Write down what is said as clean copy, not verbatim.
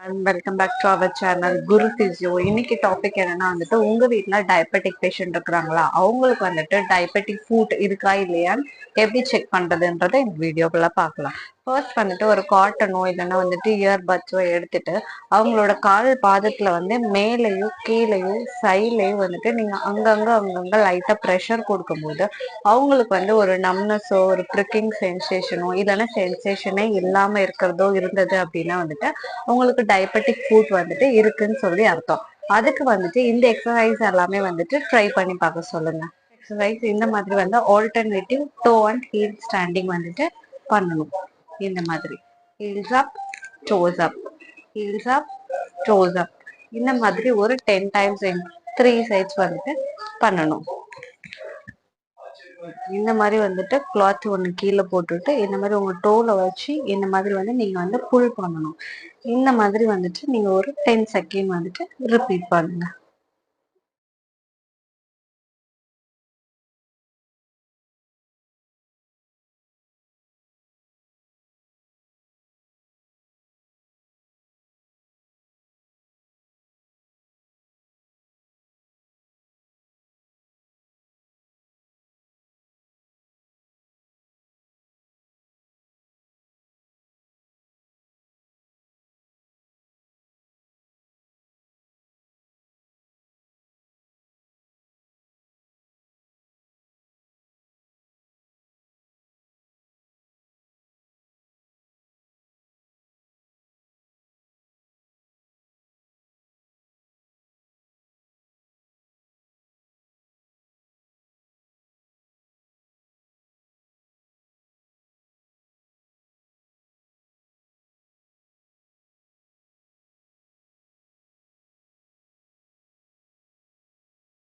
Welcome back to our channel Guru physio. இன்னைக்கு topic என்னன்னா வந்துட்டு உங்க வீட்டுல டயபெட்டிக் பேஷண்ட் இருக்கிறாங்களா, அவங்களுக்கு வந்துட்டு டயபெட்டிக் ஃபுட் இருக்கா இல்லையான்னு எப்படி செக் பண்றதுன்றதை இந்த வீடியோக்குள்ள பார்க்கலாம். ஃபர்ஸ்ட் வந்துட்டு ஒரு காட்டனோ இல்லைன்னா வந்துட்டு இயர்பட்ஸோ எடுத்துட்டு அவங்களோட கால் பாதத்துல வந்து மேலையும் கீழையும் சைட்லையும் வந்துட்டு நீங்க அங்கங்க லைட்டா ப்ரெஷர் கொடுக்கும்போது அவங்களுக்கு வந்து ஒரு நம்னஸோ ஒரு ப்ரிக்கிங் சென்சேஷனோ இல்லைன்னா சென்சேஷனே இல்லாம இருக்கிறதோ இருந்தது அப்படின்னா வந்துட்டு உங்களுக்கு டயபெட்டிக் ஃபுட் வந்துட்டு இருக்குன்னு சொல்லி அர்த்தம். அதுக்கு வந்துட்டு இந்த எக்ஸசைஸ் எல்லாமே வந்துட்டு ட்ரை பண்ணி பார்க்க சொல்லுங்க. எக்ஸசைஸ் இந்த மாதிரி வந்து alternative toe and heel standing வந்துட்டு பண்ணணும். இந்த மாதிரி heels up toes up, heels up toes up, இந்த மாதிரி ஒரு 10 டைம்ஸ் 3 சைட்ஸ் வந்துட்டு பண்ணணும். இந்த மாதிரி வந்துட்டு கிளாத் ஒன்று கீழே போட்டுட்டு இந்த மாதிரி உங்க டோல வச்சு இந்த மாதிரி வந்து நீங்க வந்து புல் பண்ணணும். இந்த மாதிரி வந்துட்டு நீங்க ஒரு 10 செகண்ட் வந்துட்டு ரிப்பீட் பண்ணுங்க.